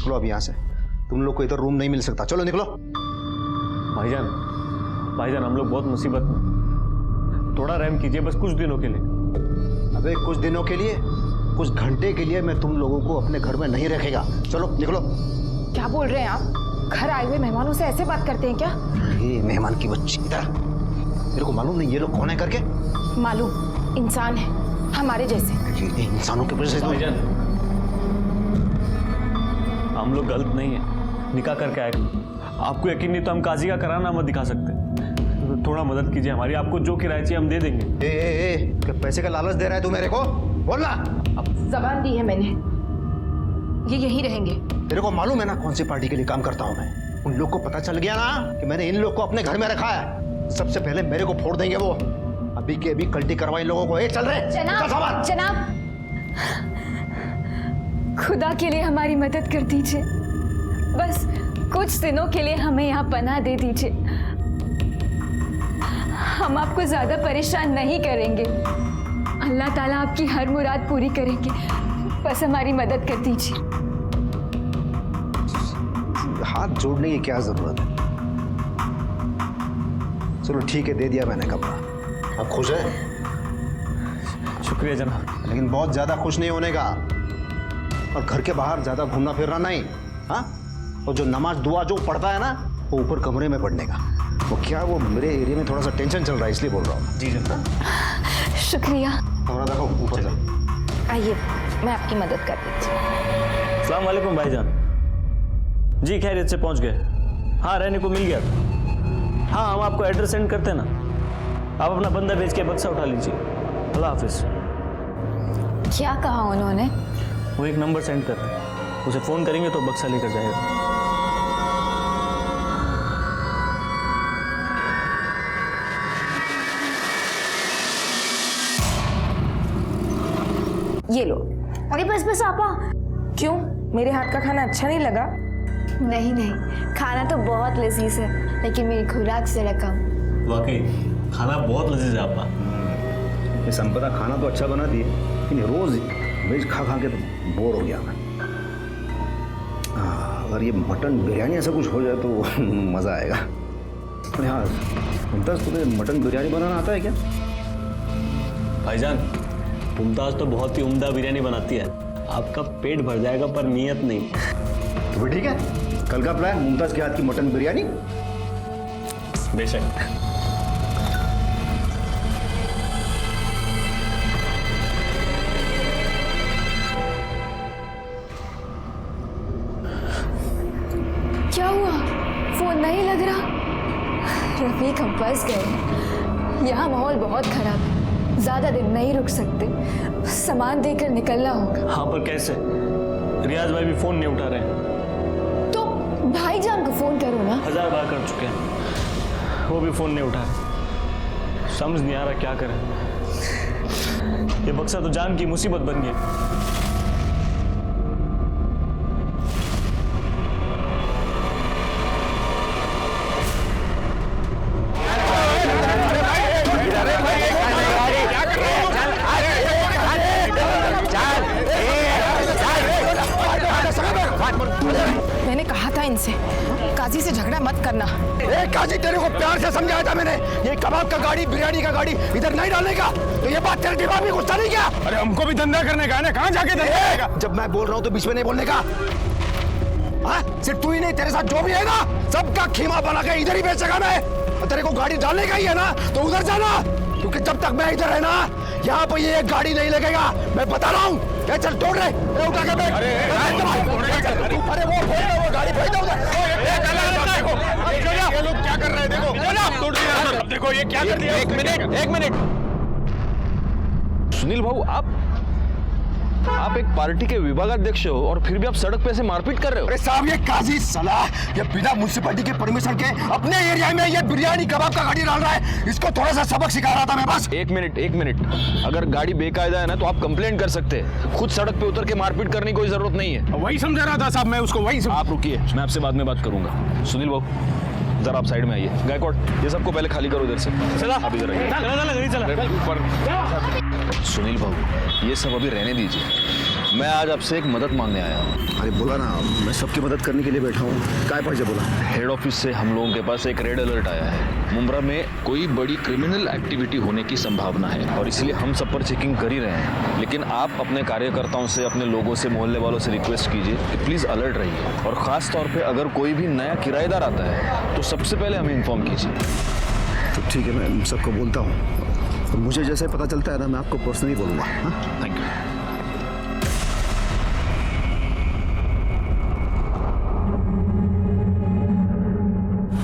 निकलो अब यहाँ से, तुम लोग को इधर रूम नहीं मिल सकता, चलो निकलो। भाईजान हम लोग बहुत मुसीबत में, थोड़ा रहम कीजिए बस कुछ दिनों के लिए। अबे कुछ दिनों के लिए, कुछ घंटे के लिए मैं तुम लोगों को अपने घर में नहीं रखेगा, चलो निकलो। क्या बोल रहे हैं आप? घर आए हुए मेहमानों से ऐसे बात करते हैं क्या? ये मेहमान की बच्ची, इधर मेरे को मालूम नहीं ये लोग कौन है करके। मालूम, इंसान है हमारे जैसे। ये इंसानों के वजह से भाईजान हम लोग गलत नहीं है, निकाह करके आए। आपको यकीन नहीं तो हम काजी का कराना मत दिखा सकते, तो थोड़ा मदद कीजिए हमारी, आपको जो किराया चाहिए हम दे देंगे। क्या पैसे का लालच दे रहा है तू मेरे को? बोलना। जबान दी है मैंने, ये यहीं रहेंगे। तेरे को मालूम है ना कौन सी पार्टी के लिए काम करता हूं मैं? उन लोग को पता चल गया ना कि मैंने इन लोग को अपने घर में रखा है, सबसे पहले मेरे को फोड़ देंगे वो। अभी के अभी कल्टी करवाई लोगों को। चल रहे जनाब, जनाब खुदा के लिए हमारी मदद कर दीजिए, बस कुछ दिनों के लिए हमें यहाँ पनाह दे दीजिए। हम आपको ज्यादा परेशान नहीं करेंगे, अल्लाह ताला आपकी हर मुराद पूरी करेंगे, बस हमारी मदद कर दीजिए। हाथ जोड़ने की क्या जरूरत है? चलो ठीक है, दे दिया मैंने कपड़ा। अब खुश है? शुक्रिया जनाब। लेकिन बहुत ज्यादा खुश नहीं होने का, और घर के बाहर ज्यादा घूमना फिरना नहीं। हाँ, और जो नमाज दुआ जो पढ़ता है ना, वो ऊपर कमरे में पढ़ने का। वो क्या, वो मेरे एरिया में थोड़ा सा टेंशन चल रहा है इसलिए बोल रहा हूँ। जी जनाब। शुक्रिया। थोड़ा देखो ऊपर जा। आइए मैं आपकी मदद कर देती हूँ। अस्सलाम वालेकुम भाईजान। जी खैरियत से पहुंच गए? हाँ रहने को मिल गया था। हाँ हम आपको एड्रेस सेंड करते हैं ना, आप अपना बंदा भेज के बक्सा उठा लीजिए। अल्लाह हाफिज। क्या कहा उन्होंने? वो एक नंबर सेंड करते हैं, उसे फ़ोन करेंगे तो बक्सा लेकर जाएगा। ये लो। अरे बस बस आपा, क्यों मेरे हाथ का खाना अच्छा नहीं लगा? नहीं नहीं, खाना तो बहुत लजीज है, लेकिन मेरी खुराक से रकम। वाकई खाना बहुत लजीज है आपका। ये संपदा खाना तो अच्छा बनाती है, लेकिन रोज वेज खा खा के तो बोर हो गया मैं। अगर ये मटन बिरयानी ऐसा कुछ हो जाए तो मज़ा आएगा। अरे हाँ मुमताज़, तुम्हें मटन बिरयानी बनाना आता है क्या? भाईजान मुमताज़ तो बहुत ही उम्दा बिरयानी बनाती है, आपका पेट भर जाएगा पर नीयत नहीं। तो भी ठीक है, कल का प्लान मुमताज़ के हाथ की मटन बिरयानी। बेशक। क्या हुआ? फोन नहीं लग रहा? रफीक हम फंस गए, यहाँ माहौल बहुत खराब है, ज्यादा दिन नहीं रुक सकते, सामान देकर निकलना होगा। हाँ पर कैसे? रियाज भाई भी फोन नहीं उठा रहे हैं। तो भाईजान को फोन करो ना। 1000 बार कर चुके हैं, वो भी फोन नहीं उठा रहे। समझ नहीं आ रहा क्या करें। ये बक्सा तो जान की मुसीबत बन गई। मैंने कहा था इनसे काजी से झगड़ा मत करना। काजी तेरे को प्यार से समझाया था मैंने, ये कबाब का गाड़ी बिरयानी का गाड़ी इधर नहीं डालने का, तो ये बात तेरे दिमाग में घुसता नहीं क्या? अरे हमको भी धंधा करने का है ना, कहाँ जाके धंधा करेगा? जब मैं बोल रहा हूँ तो बीच में नहीं बोलने का। हाँ सिर्फ तू ही नहीं, तेरे साथ जो भी है ना, सबका खीमा बना के इधर ही बेचेगा मैं। और तेरे को गाड़ी डालने का ही है ना, तो उधर जाना, क्योंकि जब तक मैं इधर है ना, यहाँ पर ये गाड़ी नहीं लगेगा, मैं बता रहा हूँ। चल तोड़ रहे, उठा के बैठ। अरे वो गाड़ी फेंक दो उधर। ये लोग क्या कर रहे हैं देखो, अब देखो ये क्या कर दिया। एक मिनट सुनील भाऊ, आप एक पार्टी के विभागाध्यक्ष हो और फिर भी आप सड़क पे ऐसे मारपीट कर रहे हो। अरे साहब, ये काजी सलाह, ये बिना म्युनिसिपैलिटी के परमिशन के अपने एरिया में ये बिरयानी कबाब का गाड़ी डाल रहा है, इसको थोड़ा सा सबक सिखा रहा था मैं बस। एक मिनट, अगर गाड़ी बेकायदा है ना तो आप कंप्लेंट कर सकते हैं, खुद सड़क पे उतर के मारपीट करने की कोई जरूरत नहीं है। वही समझा रहा था साहब मैं उसको, वही आप रुकिए, मैं आपसे बाद में बात करूंगा। सुनील भाऊ जरा आप साइड में आइए। गायकवाड़, ये सबको पहले खाली करो इधर से। चला आप इधर आइए। सुनील भाऊ ये सब अभी रहने दीजिए, मैं आज आपसे एक मदद मांगने आया हूँ। अरे बोला ना, मैं सबकी मदद करने के लिए बैठा हूँ। काय पाहिजे बोला। हेड ऑफिस से हम लोगों के पास एक रेड अलर्ट आया है। मुंब्रा में कोई बड़ी क्रिमिनल एक्टिविटी होने की संभावना है और इसलिए हम सब पर चेकिंग कर ही रहे हैं। लेकिन आप अपने कार्यकर्ताओं से, अपने लोगों से, मोहल्ले वालों से रिक्वेस्ट कीजिए कि प्लीज़ अलर्ट रहिए और ख़ास तौर पे अगर कोई भी नया किराएदार आता है तो सबसे पहले हमें इन्फॉर्म कीजिए। तो ठीक है, मैं सबको बोलता हूँ। तो मुझे जैसे पता चलता है ना, मैं आपको पर्सनली बोलूँगा। Thank you.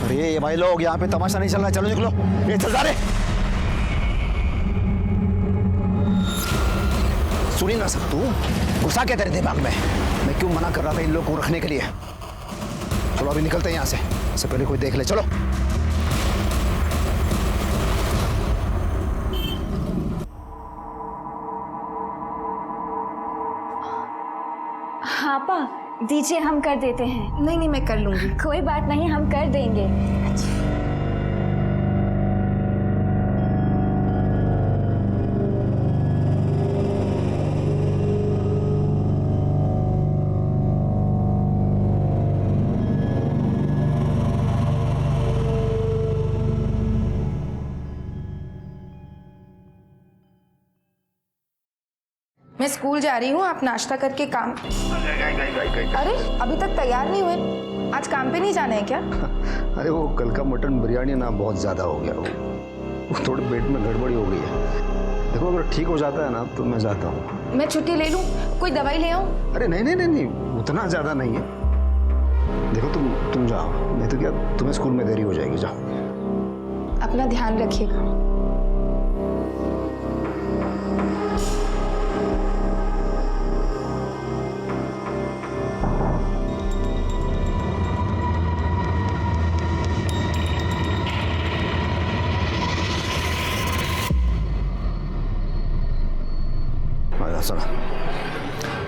अरे ये भाई लोग, यहाँ पे तमाशा नहीं चल रहा है, चलो निकलो। ये चल जा रहे। सुनी ना सब तू, गुस्सा क्या तेरे दिमाग में? मैं क्यों मना कर रहा था इन लोगों को रखने के लिए? चलो अभी निकलते हैं यहाँ से, इससे पहले कोई देख ले। चलो। हाँ पा, दीजिए हम कर देते हैं। नहीं नहीं, मैं कर लूंगी। कोई बात नहीं, हम कर देंगे। मैं स्कूल जा रही हूँ, आप नाश्ता करके काम। अरे अभी तक तैयार नहीं हुए, आज काम पे नहीं जाना है क्या? अरे वो कल का मटन बिरयानी ना बहुत ज़्यादा हो गया, वो थोड़े पेट में गड़बड़ी हो गई है। देखो अगर ठीक हो जाता है ना तो मैं जाता हूँ। मैं छुट्टी ले लूँ, कोई दवाई ले आऊँ? अरे नहीं नहीं नहीं नहीं, उतना ज़्यादा नहीं है। देखो तुम जाओ, नहीं तो क्या तुम्हें स्कूल में देरी हो जाएगी। जाओ। अपना ध्यान रखिएगा।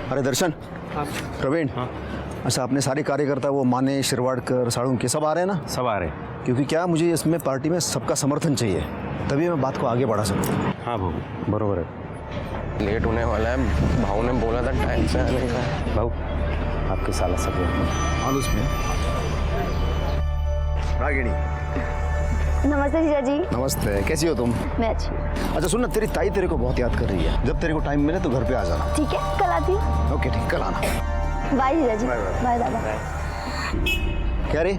अरे दर्शन, प्रवीण, अच्छा अपने सारे कार्यकर्ता वो माने, शिरवाड़कर, साळुंके सब आ रहे हैं ना? सब आ रहे हैं। क्योंकि क्या मुझे इसमें पार्टी में सबका समर्थन चाहिए, तभी मैं बात को आगे बढ़ा सकूँ। हाँ भाऊ, बरोबर है। लेट होने वाला है, भाऊ ने बोला था टाइम से आने का। भाऊ आपके साला सब हाल उसमें रागिणी। नमस्ते जीजा जी। नमस्ते, कैसी हो तुम? मैं अच्छी। अच्छा सुन ना, तेरी ताई तेरे को बहुत याद कर रही है। जब तेरे को टाइम मिले तो घर पे आ जाना। ठीक है, कल आती हूँ। ओके ठीक, कल आना। बाय जीजा जी। Bye bye. बाय दादा। क्या रे,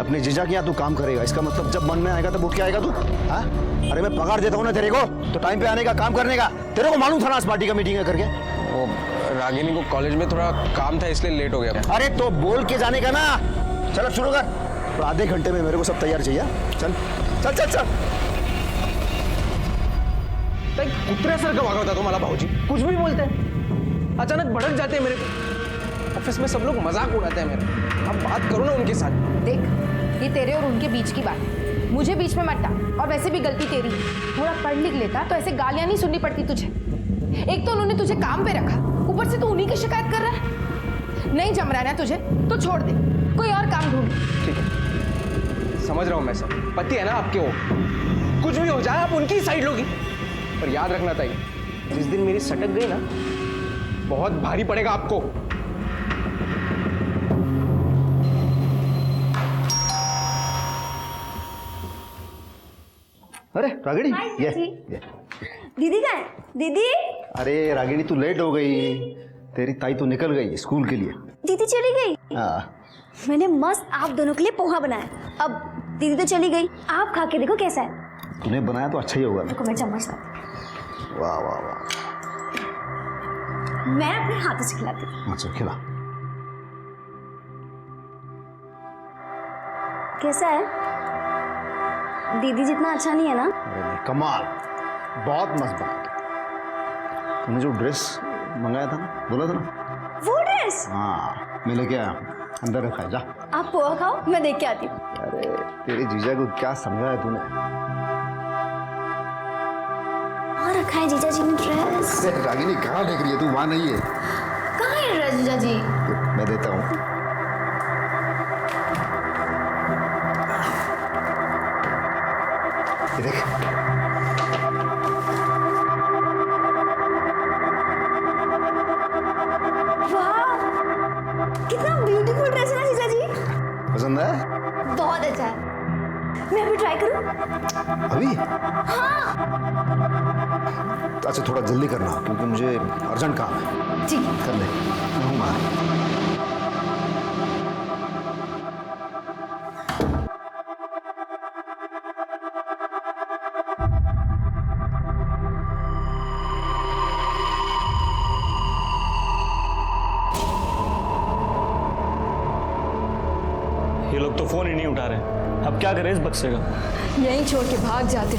अपने जीजा के यहाँ तू काम करेगा, इसका मतलब जब मन में आएगा तब उठ के आएगा तू? हाँ, अरे मैं पगार देता हूँ ना तेरे को, तो टाइम पे आने का, काम करने का। तेरे को मालूम था ना आज पार्टी का मीटिंग है करके? वो रागिनी को कॉलेज में थोड़ा काम था इसलिए लेट हो गया। अरे तो बोल के जाने का ना। चल शुरू कर, तो आधे घंटे में मेरे को सब तैयार चाहिए। चल चल चल चल। कुत्र्यासारखं वागवता तो मला भाऊजी, कुछ भी बोलते हैं, अचानक भड़क जाते हैं मेरे। ऑफिस में सब लोग मजाक उड़ाते हैं मेरा। अब बात करो ना उनके साथ। देख, ये तेरे और उनके बीच की बात है, मुझे बीच में मत डाल। और वैसे भी गलती तेरी, थोड़ा पढ़ लिख लेता तो ऐसे गालियां नहीं सुननी पड़ती तुझे। एक तो उन्होंने तुझे काम पे रखा, ऊपर से तू उन्हीं की शिकायत कर रहा है। नहीं जम रहा है ना तुझे तो छोड़ दे, कोई और काम ढूंढ। ठीक है, समझ रहा हूँ मैं सब। पति है ना आपके, वो कुछ भी हो जाए आप उनकी साइड लोगी। पर याद रखना ताई, जिस दिन मेरी सटक गई ना, बहुत भारी पड़ेगा आपको। अरे रागिणी, ये दीदी कहाँ है? दीदी। अरे रागिणी तू लेट हो गई, तेरी ताई तो निकल गई स्कूल के लिए। दीदी चली गई? हाँ। मैंने मस्त आप दोनों के लिए पोहा बनाया। अब दीदी तो चली गई, आप खा के देखो कैसा है। तूने बनाया तो अच्छा ही होगा ना। देखो मैं चम्मच लाती। वाह वाह वाह। मैं अपने हाथों से खिलाती हूँ। अच्छा खिला। कैसा है? दीदी जितना अच्छा नहीं है ना? अरे कमाल, बहुत मस्त बना। तूने जो ड्रेस मंगाया था ना, बोला था ना? वो ड्रेस? हाँ, मैं लेके आया, अंदर रखा है, जा। आप पोहा खाओ, मैं देख के आती हूँ। अरे तेरे जीजा को क्या समझाया तूने? वहाँ रखा है जीजा जी ने ड्रेस। रागिनी कहाँ देख रही है तू? वहाँ नहीं है। कहाँ है ड्रेस जीजा जी? मैं देता हूँ। ये देख। पसंद है? बहुत अच्छा है। मैं अभी ट्राई करूं? अभी? हाँ। अच्छा थोड़ा जल्दी करना क्योंकि मुझे अर्जेंट काम है। जी। कर ले, मैं हूँ बाहर। ये लोग तो फोन ही नहीं उठा रहे, अब क्या करें इस बक्से का? यहीं छोड़ के भाग जाते।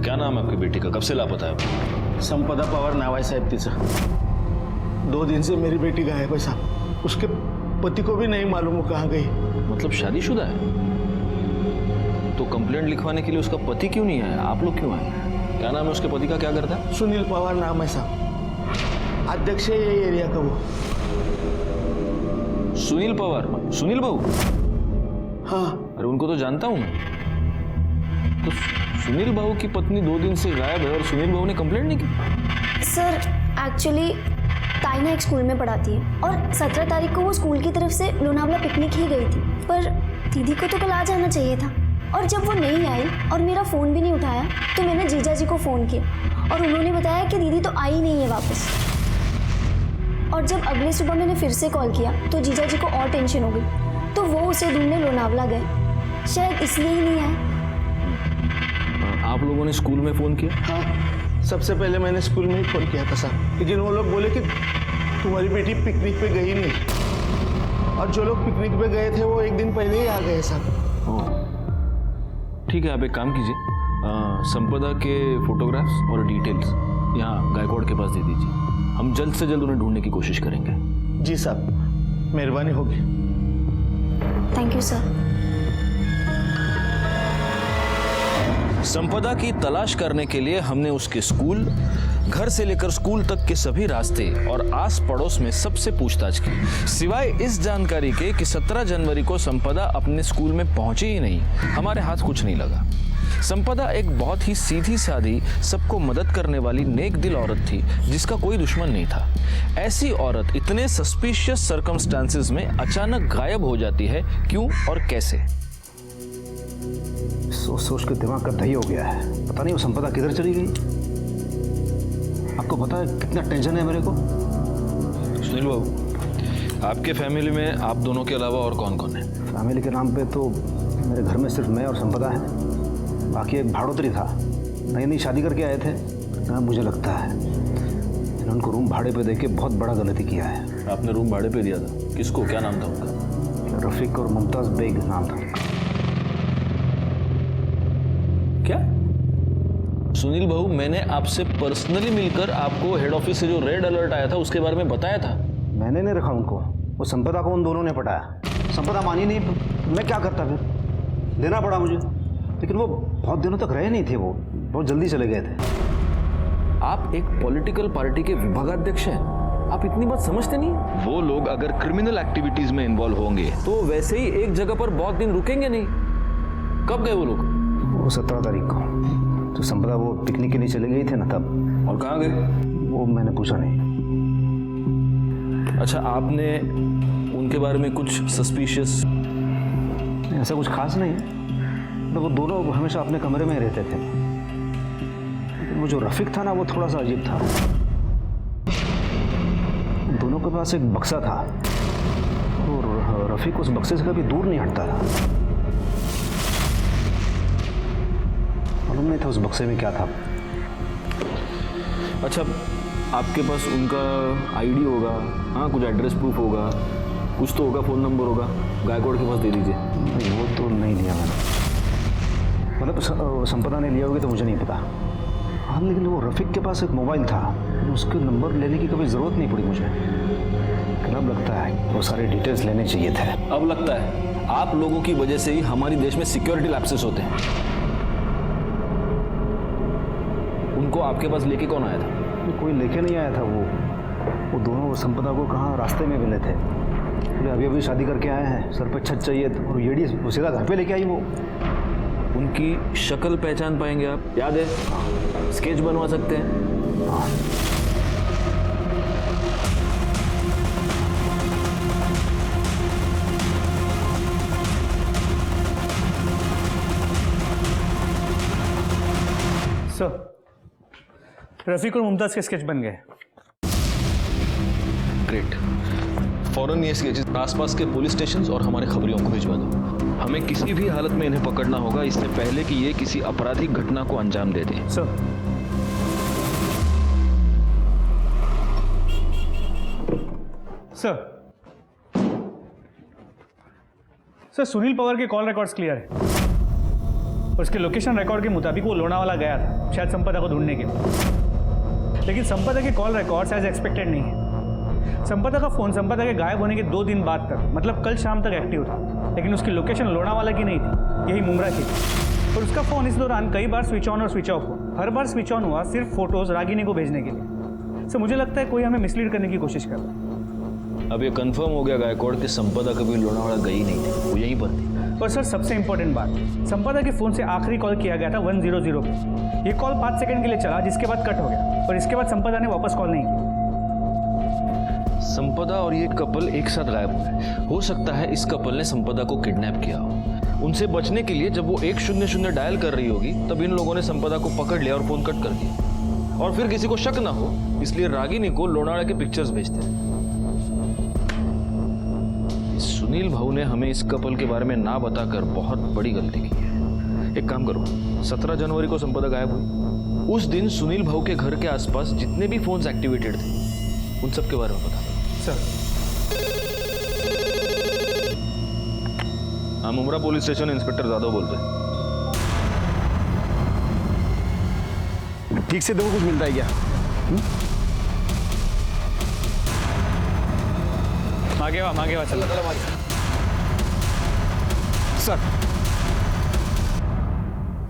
क्या नाम है आपकी बेटी का? कब से लापता है? संपदा पवार नाव आहे साहेब तिचं। 2 दिन से मेरी बेटी गायब है साहब। उसके पति को भी नहीं मालूम वो कहाँ गई। मतलब शादीशुदा है? तो कंप्लेंट लिखवाने के लिए उसका पति क्यों नहीं आया? आप लोग क्यों आए? क्या नाम है उसके पति का? क्या करता है? सुनील पवार नाम है साहब, अध्यक्ष है ये एरिया का वो। सुनील पवार? सुनील बाबू? हाँ। अरे उनको तो जानता हूं मैं। तो सुनील बाबू की पत्नी 2 दिन से गायब है और सुनील बाबू ने कंप्लेंट नहीं की? सर एक्चुअली ताइना एक स्कूल में पढ़ाती है और 17 तारीख को वो स्कूल की तरफ से लोनावला पिकनिक ही गई थी, पर दीदी को तो कल आ जाना चाहिए था। और जब वो नहीं आई और मेरा फ़ोन भी नहीं उठाया तो मैंने जीजा जी को फ़ोन किया और उन्होंने बताया कि दीदी तो आई नहीं है वापस। और जब अगले सुबह मैंने फिर से कॉल किया तो जीजा जी को और टेंशन हो गई, तो वो उसे ढूंढने लोनावला गए। शायद इसलिए ही नहीं आए। आप लोगों ने स्कूल में फोन किया? हाँ, सबसे पहले मैंने स्कूल में ही फोन किया था साहब, लेकिन वो लोग बोले कि तुम्हारी बेटी पिकनिक पे गई नहीं। और जो लोग पिकनिक पे गए थे वो 1 दिन पहले ही आ गए साहब। ठीक है, आप एक काम कीजिए, संपदा के फोटोग्राफ्स और डिटेल्स यहाँ गायकवाड़ के पास दे दीजिए। हम जल्द से जल्द उन्हें ढूंढने की कोशिश करेंगे। जी साहब, मेहरबानी होगी। Thank you sir. संपदा की तलाश करने के लिए हमने उसके स्कूल, घर से लेकर स्कूल तक के सभी रास्ते और आस पड़ोस में सबसे पूछताछ की, सिवाय इस जानकारी के कि 17 जनवरी को संपदा अपने स्कूल में पहुंची ही नहीं। हमारे हाथ कुछ नहीं लगा। संपदा एक बहुत ही सीधी सादी, सबको मदद करने वाली नेक दिल औरत थी जिसका कोई दुश्मन नहीं था। ऐसी औरत इतने सस्पिशियस सर्कमस्टांसेस में अचानक गायब हो जाती है, क्यों और कैसे? सोच सोच के दिमाग का दही हो गया है। पता नहीं वो संपदा किधर चली गई। आपको पता है कितना टेंशन है मेरे को? सुनील बाबू, आपके फैमिली में आप दोनों के अलावा और कौन कौन है? फैमिली के नाम पे तो मेरे घर में सिर्फ मैं और संपदा है। बाकी एक भाड़ोतरी था, नई नई शादी करके आए थे ना। मुझे लगता है इन्होंने उनको रूम भाड़े पे देके बहुत बड़ा गलती किया है। आपने रूम भाड़े पे दिया था? किसको? क्या नाम था उनका? रफीक और मुमताज बेग नाम था उनका। क्या? सुनील बाबू, मैंने आपसे पर्सनली मिलकर आपको हेड ऑफिस से जो रेड अलर्ट आया था उसके बारे में बताया था। मैंने नहीं रखा उनको, वो संपदा को उन दोनों ने पटाया। संपदा मानी नहीं, मैं क्या करता फिर? देना पड़ा मुझे। लेकिन वो बहुत दिनों तक रहे नहीं थे, वो बहुत जल्दी चले गए थे। आप एक पॉलिटिकल पार्टी के विभागाध्यक्ष हैं, आप इतनी बात समझते नहीं? वो लोग अगर क्रिमिनल एक्टिविटीज में इन्वॉल्व होंगे तो वैसे ही एक जगह पर बहुत दिन रुकेंगे नहीं। कब गए वो लोग? वो 17 तारीख को तो संपदा वो पिकनिक के लिए चले गई थे ना, तब। और कहाँ गए? वो मैंने पूछा नहीं। अच्छा, आपने उनके बारे में कुछ सस्पिशियस? ऐसा कुछ खास नहीं है, तो वो दोनों हमेशा अपने कमरे में रहते थे। लेकिन वो जो रफीक था ना, वो थोड़ा सा अजीब था। दोनों के पास एक बक्सा था और रफीक उस बक्से से कभी दूर नहीं हटता था। मालूम नहीं था उस बक्से में क्या था। अच्छा, आपके पास उनका आईडी होगा, हाँ, कुछ एड्रेस प्रूफ होगा, कुछ तो होगा, फ़ोन नंबर होगा, गायकवाड़ के पास दे दीजिए। नहीं, वो तो नहीं लिया मैंने। मतलब संपदा ने लिया होगी तो मुझे नहीं पता। हाँ, लेकिन वो रफीक के पास एक मोबाइल था, उसके नंबर लेने की कभी ज़रूरत नहीं पड़ी मुझे। लेकिन अब लगता है वो सारे डिटेल्स लेने चाहिए थे। अब लगता है आप लोगों की वजह से ही हमारी देश में सिक्योरिटी लैप्सेस होते हैं। उनको आपके पास लेके कौन आया था? कोई लेके नहीं आया था। वो दोनों संपदा को कहाँ रास्ते में मिले थे। बोले अभी अभी शादी करके आए हैं, सर पे छत चाहिए, और येड़ी सीधा घर पे लेके आई वो। उनकी शक्ल पहचान पाएंगे आप? याद है? स्केच बनवा सकते हैं? हाँ। रफीक और मुमताज के स्केच बन गए। ग्रेट। फौरन ये स्केचेस आसपास के पुलिस स्टेशन और हमारे खबरियों को भिजवा दो। हमें किसी भी हालत में इन्हें पकड़ना होगा, इससे पहले कि ये किसी आपराधिक घटना को अंजाम दे दें। Sir. Sir sir Sunil Pawar के कॉल रिकॉर्ड्स क्लियर है। उसके लोकेशन रिकॉर्ड के मुताबिक वो लोनावाला गया था, शायद संपदा को ढूंढने के लिए। लेकिन संपदा के कॉल रिकॉर्ड्स एज एक्सपेक्टेड नहीं है। संपदा का फोन संपदा के गायब होने के 2 दिन बाद तक, मतलब कल शाम तक एक्टिव था, लेकिन उसकी लोकेशन लोनावाला की नहीं थी, यही मुमरा की थी। और उसका फोन इस दौरान कई बार स्विच ऑन और स्विच ऑफ हुआ। हर बार स्विच ऑन हुआ सिर्फ फोटोज रागिनी को भेजने के लिए। सर मुझे लगता है कोई हमें मिसलीड करने की कोशिश कर रहा है। अब ये कंफर्म हो गया गायकवाड़ कि संपदा कभी लोनावाला गई नहीं थी, वो यहीं पर थी। और सर सबसे इंपॉर्टेंट बात, संपदा के फोन से आखिरी कॉल किया गया था 100 पे। ये कॉल 5 सेकंड के लिए चला, जिसके बाद कट हो गया, और इसके बाद संपदा ने वापस कॉल नहीं की। संपदा और ये कपल एक साथ गायब हुए। हो सकता है इस कपल ने संपदा को किडनैप किया हो। उनसे बचने के लिए जब वो 100 डायल कर रही होगी, तब इन लोगों ने संपदा को पकड़ लिया और फोन कट कर दिया। और फिर किसी को शक ना हो, इसलिए रागिनी को लोनावाला के पिक्चर्स भेजते हैं। सुनील भाऊ ने हमें इस कपल के बारे में ना बताकर बहुत बड़ी गलती की है। एक काम करो, 17 जनवरी को संपदा गायब हुई। उस दिन सुनील भाऊ के घर के आसपास जितने भी फोन्स एक्टिवेटेड थे, उन सब के बारे में बता दो। सर। हाँ, Mumbra police station inspector Jadhav बोलते हैं। ठीक से देखो, कुछ मिलता है क्या? मांगे वा चल।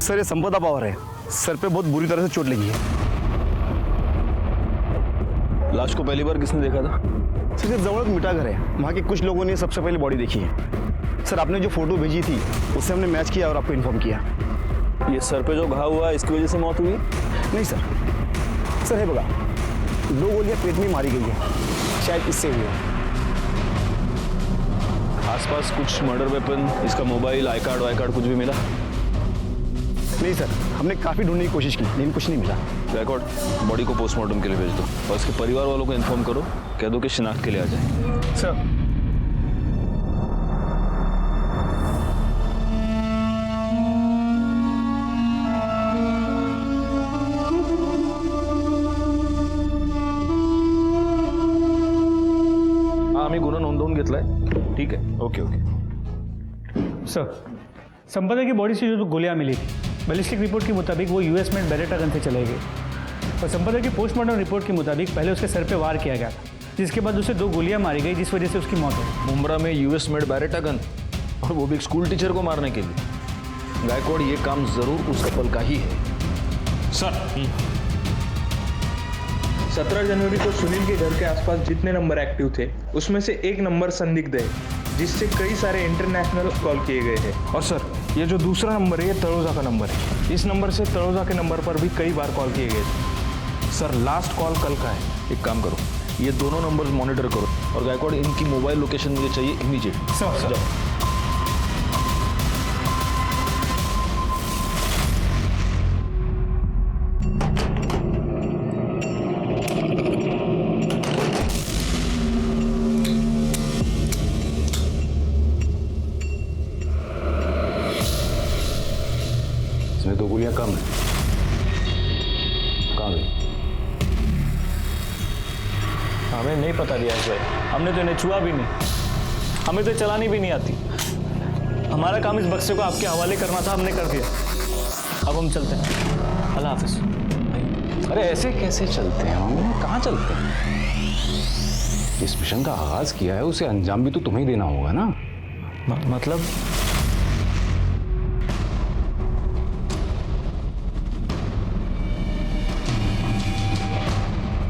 सर ये संपदा पवार है, सर पे बहुत बुरी तरह से चोट लगी है। लाश को पहली बार किसने देखा था? सर ये जवळ मिठा घर है, वहाँ के कुछ लोगों ने सबसे पहले बॉडी देखी है। सर आपने जो फोटो भेजी थी उससे हमने मैच किया और आपको इन्फॉर्म किया। ये सर पे जो घाव हुआ इसकी वजह से मौत हुई? नहीं सर, सर है बघा, 2 गोलियां पेट में मारी गई है, शायद इससे हुई है। आसपास कुछ मर्डर वेपन, इसका मोबाइल, आई कार्ड कुछ भी मिला? नहीं सर, हमने काफ़ी ढूंढने की कोशिश की लेकिन कुछ नहीं मिला। गायकवाड़, बॉडी को पोस्टमार्टम के लिए भेज दो और उसके परिवार वालों को इन्फॉर्म करो, कह दो कि शिनाख्त के लिए आ जाए। सर। आम्ही गुन्हा नोंदवून घेतलाय, ठीक है, ओके। सर, संपदा की बॉडी से जो गोलियां मिली थी, बैलिस्टिक रिपोर्ट के मुताबिक वो यूएस मेड बेरेटा गन से चले गए। और संपदा की पोस्टमार्टम रिपोर्ट के मुताबिक पहले उसके सर पे वार किया गया था, जिसके बाद उसे 2 गोलियां मारी गई, जिस वजह से उसकी मौत हुई। मुमरा में यूएस मेड बेरेटा गन, और वो भी एक स्कूल टीचर को मारने के लिए। गायकवाड़, ये काम जरूर उस कपल का ही है। सर, 17 जनवरी को सुनील के घर के आसपास जितने नंबर एक्टिव थे, उसमें से एक नंबर संदिग्ध है, जिससे कई सारे इंटरनेशनल कॉल किए गए हैं। और सर, ये जो दूसरा नंबर है, ये तलोजा का नंबर है। इस नंबर से तलोजा के नंबर पर भी कई बार कॉल किए गए थे। सर, लास्ट कॉल कल का है। एक काम करो, ये दोनों नंबर्स मॉनिटर करो और गायकवाड़, इनकी मोबाइल लोकेशन मुझे चाहिए इमीडिएट। सर। जाओ। इसमें 2 गोलियां कम है, कहाँ गई? हमें नहीं पता दिया भाई, हमने तो इन्हें छुआ भी नहीं, हमें तो चलानी भी नहीं आती। हमारा काम इस बक्से को आपके हवाले करना था, हमने कर दिया। अब हम चलते हैं, अल्लाह हाफिज। अरे ऐसे कैसे चलते हैं हम, कहाँ चलते हैं? जिस मिशन का आगाज किया है उसे अंजाम भी तो तुम्हें ही देना होगा ना। मतलब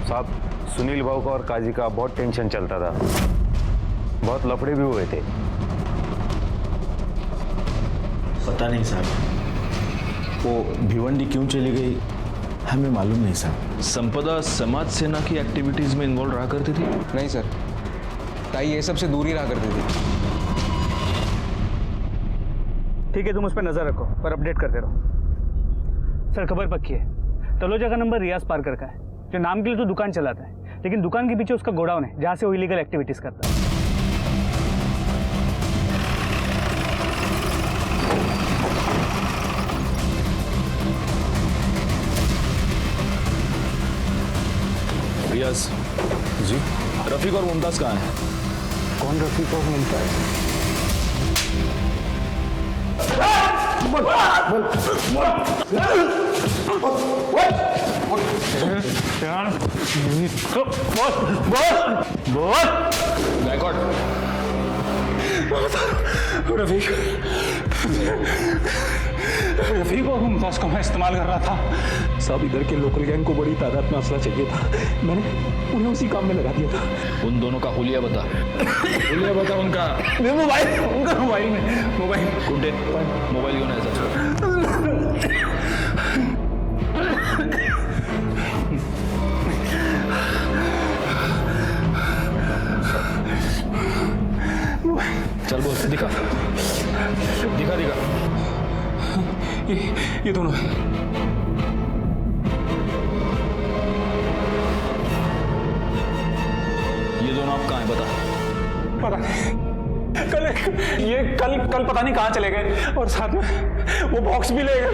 साहब, सुनील भाऊ का और काजी का बहुत टेंशन चलता था, बहुत लफड़े भी हुए थे। पता नहीं साहब, वो भिवंडी क्यों चली गई हमें मालूम नहीं साहब। संपदा समाज सेना की एक्टिविटीज में इन्वॉल्व रहा करती थी? नहीं सर, ताई ये सब से दूर ही रहा करती थी। ठीक है, तुम उस पर नजर रखो पर अपडेट करते रहो। सर, खबर पक्की है, तलोजा का नंबर रियाज पारकर का है, जो नाम के लिए तो दुकान चलाता है, लेकिन दुकान के पीछे उसका गोडाउन है जहाँ से वो इलीगल एक्टिविटीज करता है। रियाज जी। रफीक और मुमताज कहाँ हैं? कौन रफीक और मुमताज? गायकवाड़, रफीक और मुमताज को मैं इस्तेमाल कर रहा था। सब इधर के लोकल गैंग को बड़ी तादाद में असला चाहिए था, मैंने उन्हें उसी काम में लगा दिया था। उन दोनों का हुलिया बता। हुलिया बता उनका। मोबाइल, उनका मोबाइल में मोबाइल कुंटे मोबाइल क्यों नहीं ऐसा? चल बोल, दिखा दिखा दिखा। ये दोनों आप कहाँ हैं बता। पता नहीं, कल पता नहीं कहाँ चले गए, और साथ में वो बॉक्स भी ले गए।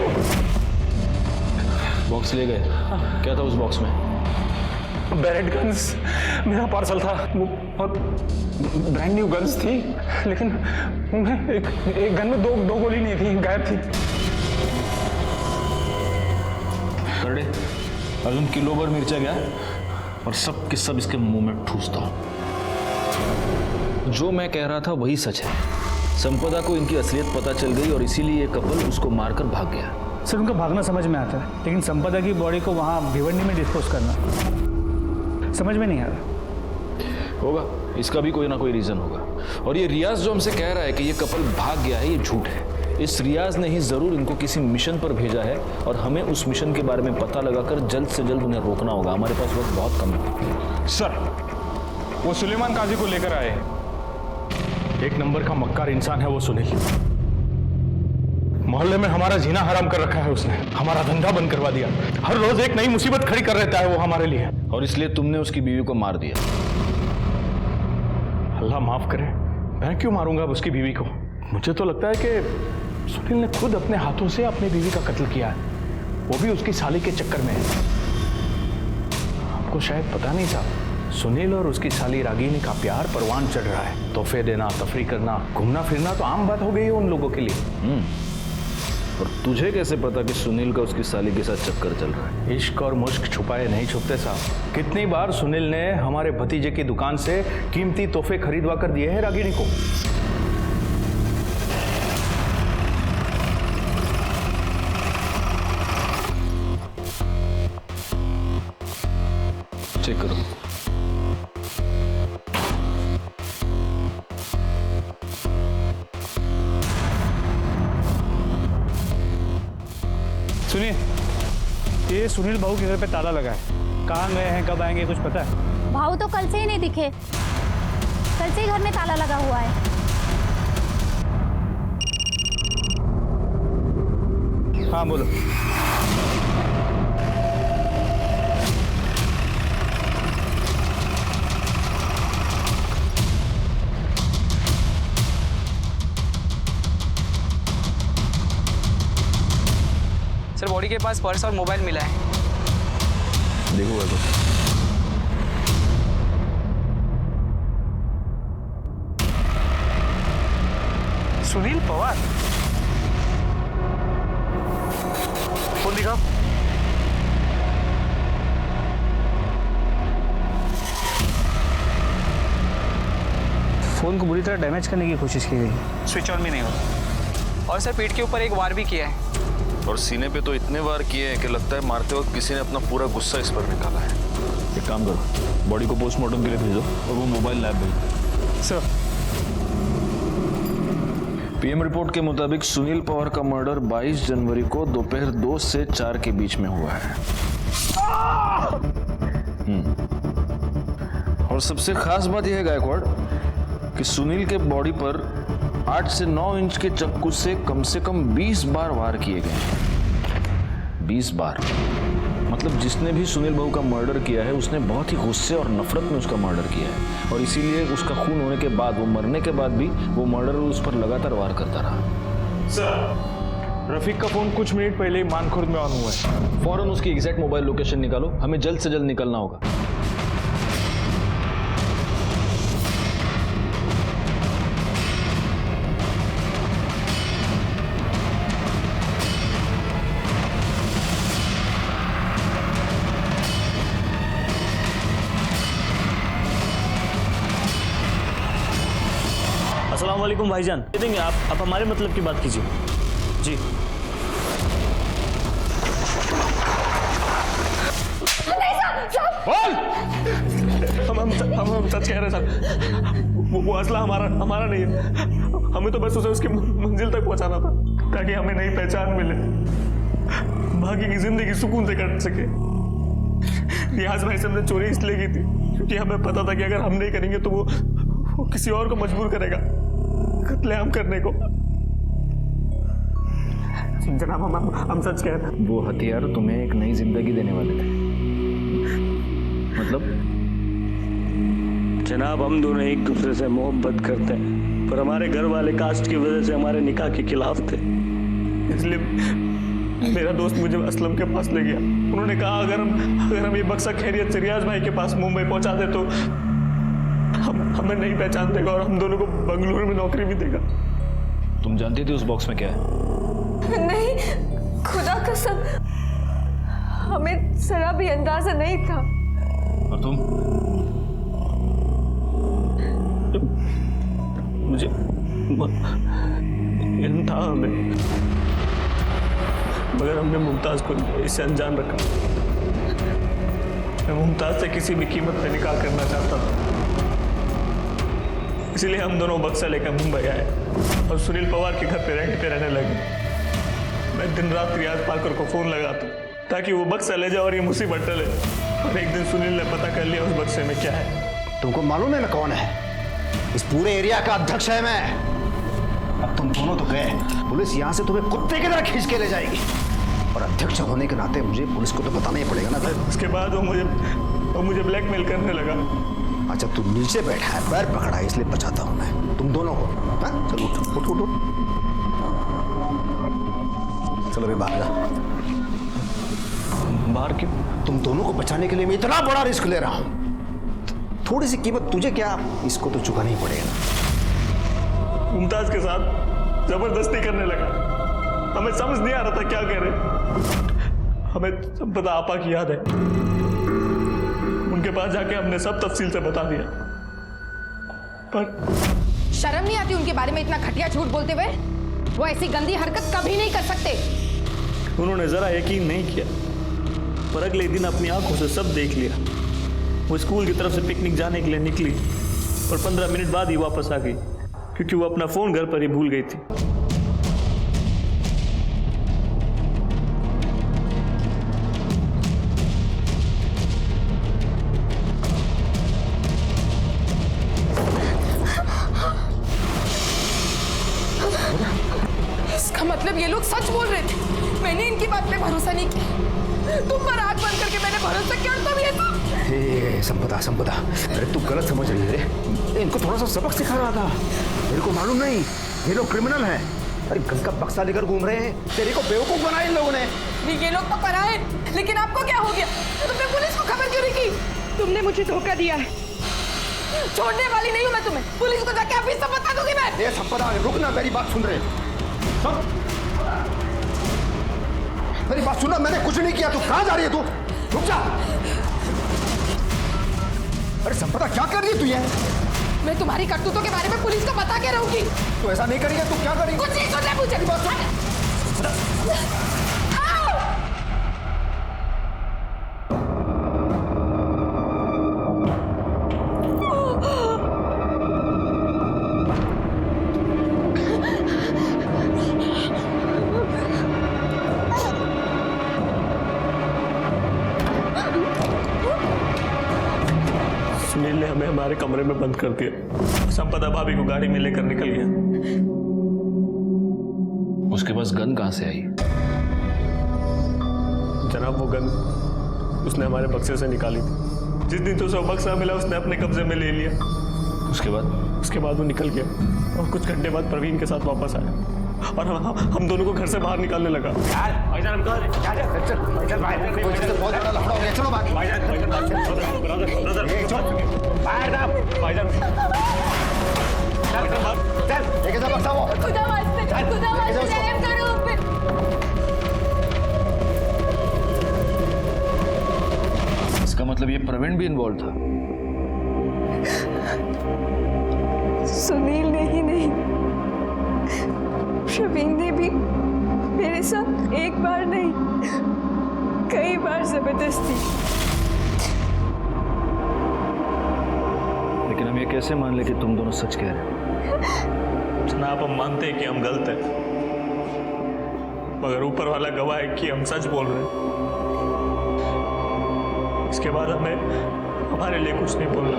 बॉक्स ले गए? क्या था उस बॉक्स में? बैरेट गन्स, मेरा पार्सल था और ब्रांड न्यू गन्स थी, लेकिन उनमें एक गन में दो गोली नहीं थी, गायब थी। करड़े, अर्जुन किलो भर मिर्चा गया और सब के सब इसके मुंह में ठूसता हूं। जो मैं कह रहा था वही सच है। संपदा को इनकी असलियत पता चल गई और इसीलिए ये कपल उसको मारकर भाग गया। सर उनका भागना समझ में आता है, लेकिन संपदा की बॉडी को वहाँ भिवंडी में डिस्पोज करना समझ में नहीं आ रहा। होगा, इसका भी कोई ना कोई रीजन होगा। और ये रियाज जो हमसे कह रहा है कि ये कपल भाग गया है, ये झूठ है। इस रियाज ने ही जरूर इनको किसी मिशन पर भेजा है और हमें उस मिशन के बारे में पता लगाकर जल्द से जल्द उन्हें रोकना होगा। हमारे पास वक्त बहुत कम है। सर, वो सुलेमान काजी को लेकर आए। एक नंबर का मक्कार इंसान है वो सुनील। मोहल्ले में हमारा जीना हराम कर रखा है उसने, हमारा धंधा बंद करवा दिया। हर रोज एक नई मुसीबत खड़ी कर रहता है वो हमारे लिए। और इसलिए तुमने उसकी बीवी को मार दिया। अल्लाह माफ करे, मैं क्यों मारूंगा उसकी बीवी को? मुझे तो लगता है कि सुनील ने खुद अपने हाथों से अपनी बीवी का कत्ल किया है, वो भी उसकी साली के चक्कर में है। आपको शायद पता नहीं था, सुनील और उसकी साली रागिनी का प्यार परवान चढ़ रहा है। तोहफे देना, तफरी करना, घूमना फिरना तो आम बात हो गई है उन लोगों के लिए। और तुझे कैसे पता कि सुनील का उसकी साली के साथ चक्कर चल रहा है? इश्क और मुश्क छुपाए नहीं छुपते साहब। कितनी बार सुनील ने हमारे भतीजे की दुकान से कीमती तोहफे खरीदवा कर दिए हैं रागिनी को। चेक करो। सुनिए, ये सुनील भाऊ के घर पे ताला लगा है। कहाँ गए हैं, कब आएंगे, कुछ पता है? भाऊ तो कल से ही नहीं दिखे, कल से ही घर में ताला लगा हुआ है। हाँ बोलो। सर, बॉडी के पास पर्स और मोबाइल मिला है। देखो तो। सुनील पवार, फोन दिखाओ। फोन को बुरी तरह डैमेज करने की कोशिश की गई, स्विच ऑन भी नहीं होता। और सर, पीठ के ऊपर एक वार भी किया है। और सीने पे तो इतने वार किए हैं कि लगता है मारते वक्त किसी ने अपना पूरा गुस्सा इस पर निकाला है। एक काम करो, बॉडी को पोस्टमार्टम के लिए भेजो और वो मोबाइल लैब भेजो। सर, पीएम रिपोर्ट के मुताबिक सुनील पवार का मर्डर 22 जनवरी को दोपहर 2 से 4 के बीच में हुआ है। और सबसे खास बात यह है गायकवाड़ कि सुनील के बॉडी पर 8 से 9 इंच के चाकू से कम 20 बार वार किए गए। 20 बार, मतलब जिसने भी सुनील बहू का मर्डर किया है उसने बहुत ही गुस्से और नफरत में उसका मर्डर किया है, और इसीलिए उसका खून होने के बाद, वो मरने के बाद भी वो मर्डर उस पर लगातार वार करता रहा। सर, रफीक का फोन कुछ मिनट पहले ही मानखुर्द में ऑन हुआ है। फौरन उसकी एग्जैक्ट मोबाइल लोकेशन निकालो, हमें जल्द से जल्द निकलना होगा। अस्सलाम वालेकुम भाईजान, दे देंगे आप हमारे मतलब की बात कीजिए जी। हम सच कह रहे हैं सर, वो असला हमारा नहीं है। हमें तो बस उसे उसकी मंजिल तक पहुंचाना था ताकि हमें नई पहचान मिले, बाकी की जिंदगी सुकून से कट सके। रियाज भाई से हमने चोरी इसलिए की थी क्योंकि हमें पता था कि अगर हम नहीं करेंगे तो वो किसी और को मजबूर करेगा कत्लेआम करने को। जनाब हम सच कह रहे हैं। वो हथियार तुम्हें एक नई जिंदगी देने वाले थे। मतलब जनाब, हम दोनों एक दूसरे से मोहब्बत करते हैं, पर हमारे घर वाले कास्ट की वजह से हमारे निकाह के खिलाफ थे। इसलिए मेरा दोस्त मुझे असलम के पास ले गया। उन्होंने कहा अगर हम ये बक्सा खैरियत से रियाज भाई के पास मुंबई पहुंचा दे तो हमें नहीं पहचान देगा और हम दोनों को बंगलुरु में नौकरी भी देगा। तुम जानती थी उस बॉक्स में क्या है? नहीं, खुदा कसम, हमें जरा भी अंदाजा नहीं था। और तुम? मुझे इल्म था हमें, मगर हमने मुमताज को इससे अनजान रखा। मैं मुमताज से किसी भी कीमत पे निकाह करना चाहता था, इसीलिए हम दोनों बक्सा लेकर मुंबई आए और सुनील पवार के घर पे रेंट पे रहने लगे। मैं दिन रात रियाज पार्कर को फोन लगाता ताकि वो बक्सा ले जाए और ये मुसीबत टले। और एक दिन सुनील ने पता कर लिया उस बक्से में क्या है। तुमको मालूम है मैं कौन है? इस पूरे एरिया का अध्यक्ष है मैं। अब तुम दोनों तो गए, पुलिस यहाँ से तुम्हें कुत्ते की तरह खींच के ले जाएगी, और अध्यक्ष होने के नाते मुझे पुलिस को तो बताना ही पड़ेगा ना भाई। उसके बाद वो मुझे ब्लैकमेल करने लगा। अच्छा, तू नीचे बैठा है, पैर पकड़ा है, इसलिए बचाता हूं मैं तुम दोनों को। हाँ चलो उठो। चलो भाई बाहर जा। बाहर क्यों? तुम दोनों को बचाने के लिए मैं इतना बड़ा रिस्क ले रहा हूं, थोड़ी सी कीमत तुझे क्या, इसको तो चुकाना ही पड़ेगा। मुमताज के साथ जबरदस्ती करने लगा। हमें समझ नहीं आ रहा था क्या कह रहे। हमें सब पता आपा की याद है, उनके पास जाके हमने सब तफसील से बता दिया। पर शर्म नहीं आती उनके बारे में इतना घटिया झूठ बोलते हुए? वो ऐसी गंदी हरकत कभी नहीं कर सकते। उन्होंने जरा यकीन नहीं किया, पर अगले दिन अपनी आंखों से सब देख लिया। वो स्कूल की तरफ से पिकनिक जाने के लिए निकली और 15 मिनट बाद ही वापस आ गई क्योंकि वो अपना फोन घर पर ही भूल गई थी। इसका मतलब ये लोग सच बोल रहे थे। मैंने इनकी बात पे भरोसा नहीं किया। तुम पर आंख बंद करके मैंने भरोसा किया और तुम ये सब। संपदा, अरे तू गलत समझ रही है रे। इनको थोड़ा सा सबक सिखा रहा था। मेरे को मालूम नहीं ये लोग क्रिमिनल हैं। अरे गन का बक्सा लेकर घूम रहे हैं, तेरे को बेवकूफ बनाया इन लोगों ने। ये लोग तो पराए, लेकिन आपको क्या हो गया? तुमने पुलिस को खबर क्यों नहीं की? तुमने मुझे धोखा दिया है। छोड़ने वाली नहीं हूं मैं तुम्हें। पुलिस को जाके अभी सब बता दूंगी मैं। ये संपदा, रुक ना, मेरी बात सुन रहे। मेरी बात सुनना, मैंने कुछ नहीं किया। तू कहां जा रही है? तू रुक जा। अरे संपदा, क्या कर रही है तू ये? मैं तुम्हारी करतूतों के बारे में पुलिस को बता के रहूंगी। तू ऐसा नहीं करेगी, तू क्या करेगी? कुछ नहीं सुनना मुझे। सुनील ने हमें हमारे कमरे में बंद कर दिया। संपदा भाभी को गाड़ी में लेकर निकल गया। उसके पास गन कहां से आई? जनाब, वो गन उसने हमारे बक्से से निकाली थी। जिस दिन तो उसे बक्सा मिला उसने अपने कब्जे में ले लिया। उसके बाद वो निकल गया और कुछ घंटे बाद प्रवीण के साथ वापस आया और हम दोनों को घर से बाहर निकालने लगा। इसका मतलब ये प्रवीण भी इन्वॉल्व था? सुनील ने ही नहीं, प्रवीण ने भी मेरे साथ एक बार नहीं कई बार जबरदस्ती। लेकिन हम ये कैसे मान ले कि तुम दोनों सच कह रहे हो? जनाब, हम मानते हैं कि हम गलत हैं, मगर ऊपर वाला गवाह है कि हम सच बोल रहे हैं। इसके बाद हमें हमारे लिए कुछ नहीं बोलना।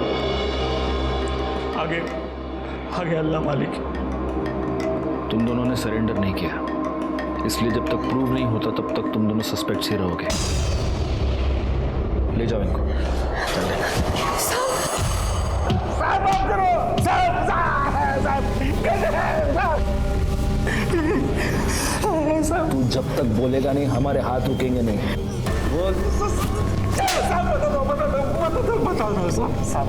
आगे अल्लाह मालिक। तुम दोनों ने सरेंडर नहीं किया, इसलिए जब तक प्रूव नहीं होता तब तक तुम दोनों सस्पेक्ट्स ही रहोगे। ले जाओ इनको। तू जब तक बोलेगा नहीं हमारे हाथ रुकेंगे नहीं। बोल। साहब,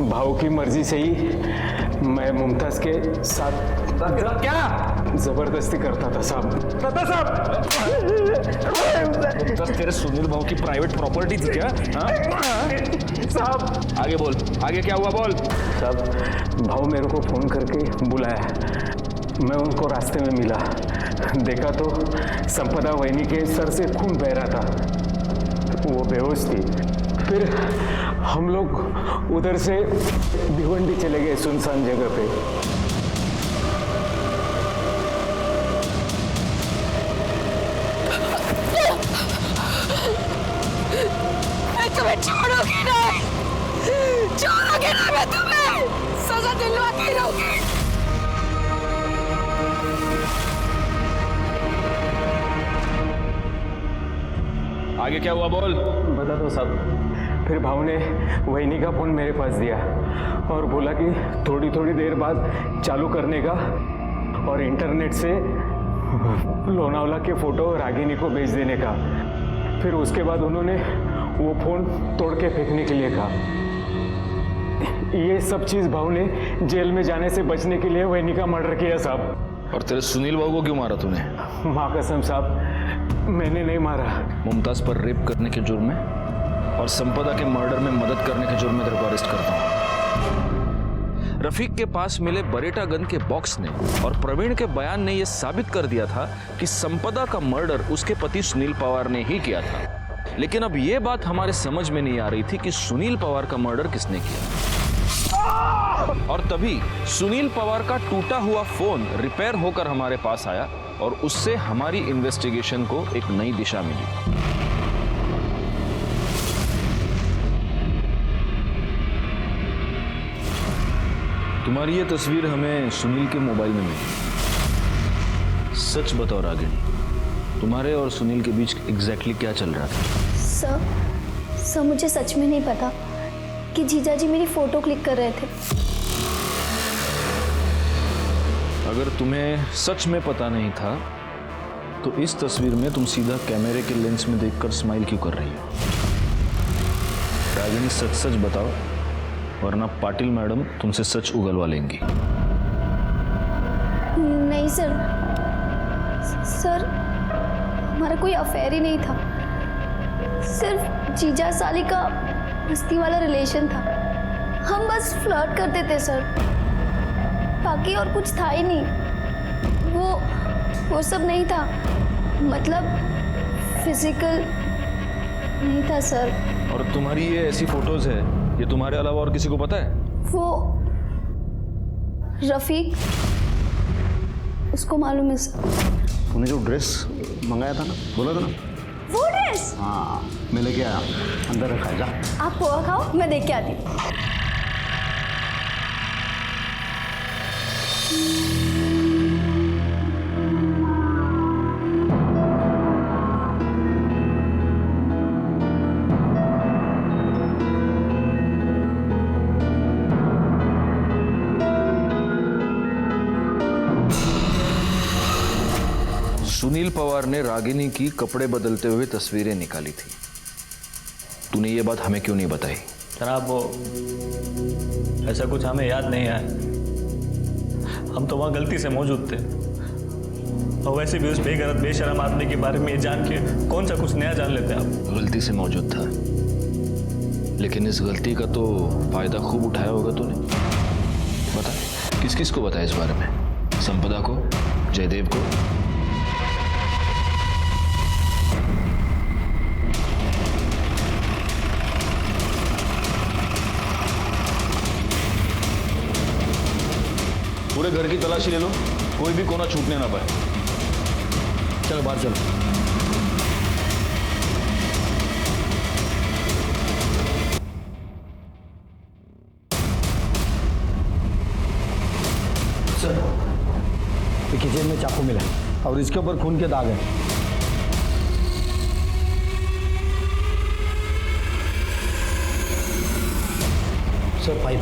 भाव की मर्जी से ही मैं मुमताज के साथ क्या जबरदस्ती करता था साहब। मुमताज तेरे सुनील भाव की प्राइवेट प्रॉपर्टी थी क्या? साहब आगे बोल, आगे क्या हुआ बोल। साहब, भाव मेरे को फोन करके बुलाया, मैं उनको रास्ते में मिला, देखा तो संपदा वहिनी के सर से खून बह रहा था, वो बेहोश थी। फिर हम लोग उधर से भिवंडी चले गए सुनसान जगह पे। मैं तुम्हें छोड़ूंगी नहीं, छोड़ूंगी नहीं, मैं तुम्हें सजा दिलवाती रहूंगी। आगे क्या हुआ बोल। बता दो साहब। फिर भाव ने वहिनी का फोन मेरे पास दिया और बोला कि थोड़ी थोड़ी देर बाद चालू करने का और इंटरनेट से लोनावला के फोटो रागिनी को भेज देने का। फिर उसके बाद उन्होंने वो फोन तोड़ के फेंकने के लिए कहा। ये सब चीज भाव ने जेल में जाने से बचने के लिए वहिनी का मर्डर किया साहब। और तेरे सुनील बाबू को क्यों मारा तूने? माँ कसम साहब, मैंने नहीं मारा। मुमताज पर रेप करने के जुर्म में और संपदा के मर्डर में मदद करने के जुर्म में तेरे को अरेस्ट करता हूं। रफीक के पास मिले बरेटा गन के बॉक्स ने और प्रवीण के बयान ने यह साबित कर दिया था कि संपदा का मर्डर उसके पति सुनील पवार ने ही किया था। लेकिन अब यह बात हमारे समझ में नहीं आ रही थी कि सुनील पवार का मर्डर किसने किया। और तभी सुनील पवार का टूटा हुआ फोन रिपेयर होकर हमारे पास आया और उससे हमारी इन्वेस्टिगेशन को एक नई दिशा मिली। तुम्हारी ये तस्वीर हमें सुनील के मोबाइल में मिली। सच बताओ रागिनी, तुम्हारे और सुनील के बीच एग्जैक्टली क्या चल रहा था? सर मुझे सच में नहीं पता कि जीजा जी मेरी फोटो क्लिक कर रहे थे। अगर तुम्हें सच में पता नहीं था तो इस तस्वीर में तुम सीधा कैमरे के लेंस में देखकर स्माइल क्यों कर रही हो? रागिनी, सच सच बताओ, वरना पाटिल मैडम तुमसे सच उगलवा लेंगी। नहीं सर, हमारा कोई अफेयर ही नहीं था, सिर्फ जीजा साली का मस्ती वाला रिलेशन था। हम बस फ्लर्ट करते थे सर, बाकी और कुछ था ही नहीं। वो सब नहीं था, मतलब फिजिकल नहीं था सर। और तुम्हारी ये ऐसी फोटोज है, ये तुम्हारे अलावा और किसी को पता है? वो रफीक, उसको मालूम है सर। तूने जो ड्रेस मंगाया था ना, बोला था ना, वो ड्रेस? हाँ, मैं लेके आया, अंदर रखा है, जा। आप पोहा खाओ, मैं देख के आती हूँ। सुनील पवार ने रागिनी की कपड़े बदलते हुए तस्वीरें निकाली थी। तूने ये बात हमें क्यों नहीं बताई? जनाब वो ऐसा कुछ हमें याद नहीं आया, हम तो वहाँ गलती से मौजूद थे। और वैसे भी उस बेगरत बेशरम आदमी के बारे में ये जान के कौन सा कुछ नया जान लेते हैं आप? गलती से मौजूद था, लेकिन इस गलती का तो फायदा खूब उठाया होगा तूने। बता, किस किस को बताया इस बारे में? संपदा को, जयदेव को? पूरे घर की तलाशी ले लो, कोई भी कोना छूटने ना पाए। चलो बाहर चलो। सर, किचन में चाकू मिला और इसके ऊपर खून के दाग हैं। Sir pipe.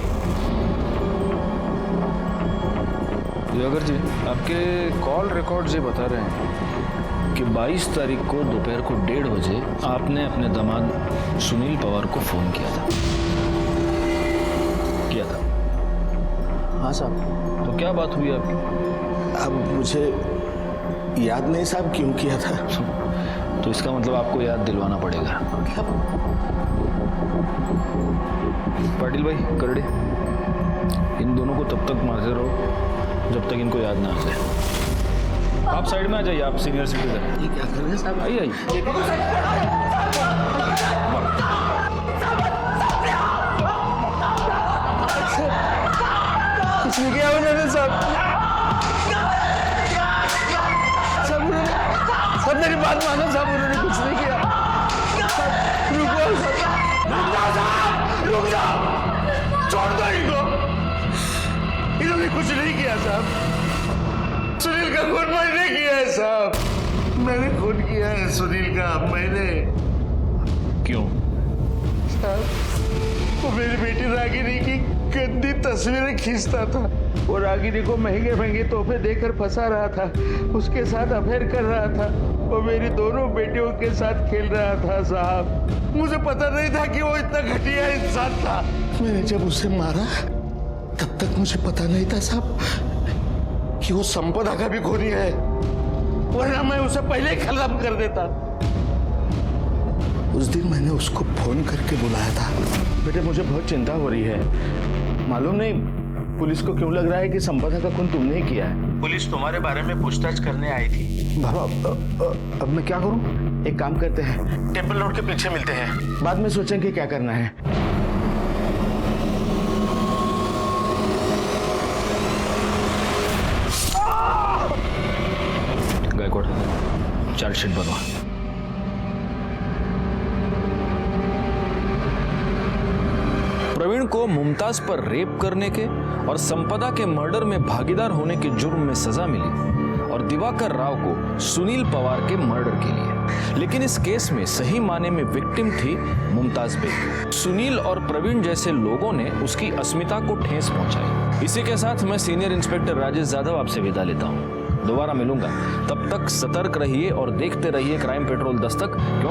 दिवाकर जी, आपके कॉल रिकॉर्ड ये बता रहे हैं कि 22 तारीख को दोपहर को 1:30 बजे आपने अपने दामाद सुनील पवार को फोन किया था। हाँ साहब। तो क्या बात हुई आपकी? अब मुझे याद नहीं साहब क्यों किया था। तो इसका मतलब आपको याद दिलवाना पड़ेगा। पाटिल भाई, करड़े, इन दोनों को तब तक मारते रहो जब तक इनको याद ना आ जाए। आप साइड में आ जाइए, आप सीनियर सिटीजन। ये क्या कर रहे हैं साहब? आइए आइए। कुछ नहीं किया उन्होंने साहब। सब मेरी बात मानो साहब, उन्होंने कुछ नहीं किया। रुको साहब, रुक जाओ, छोड़ दो इनको। इन्होंने कुछ नहीं किया साहब। सुनील का खून मैंने किया है साहब, मैंने खून किया है सुनील का, मैंने। क्यों? साहब, वो मेरी बेटी रागिनी की गंदी तस्वीरें खींचता था। वो रागिनी को महंगे महंगे तोहफे देकर फंसा रहा था, उसके साथ अफेयर कर रहा था। वो मेरी दोनों बेटियों के साथ खेल रहा था साहब। मुझे पता नहीं था कि वो इतना घटिया इंसान था। मैंने जब उसे मारा तब तक मुझे पता नहीं था साहब कि वो संपदा का भी खूनी है, वरना मैं उसे पहले ही खत्म कर देता। उस दिन मैंने उसको फोन करके बुलाया था। बेटे, मुझे बहुत चिंता हो रही है। मालूम नहीं पुलिस को क्यों लग रहा है कि संपदा का खून तुमने ही किया है। पुलिस तुम्हारे बारे में पूछताछ करने आई थी। बाबा, अब मैं क्या करूं? एक काम करते हैं, टेम्पल रोड के पीछे मिलते हैं, बाद में सोचेंगे क्या करना है। गायकवाड़, चार्जशीट बनवा। प्रवीण को मुमताज पर रेप करने के और संपदा के मर्डर में भागीदार होने के जुर्म में सजा मिली और दिवाकर राव को सुनील पवार के मर्डर के लिए। लेकिन इस केस में सही माने में विक्टिम थी मुमताज बेग। सुनील और प्रवीण जैसे लोगों ने उसकी अस्मिता को ठेस पहुंचाई। इसी के साथ मैं सीनियर इंस्पेक्टर राजेश यादव आपसे विदा लेता हूं। दोबारा मिलूंगा, तब तक सतर्क रहिए और देखते रहिए क्राइम पेट्रोल दस्तक।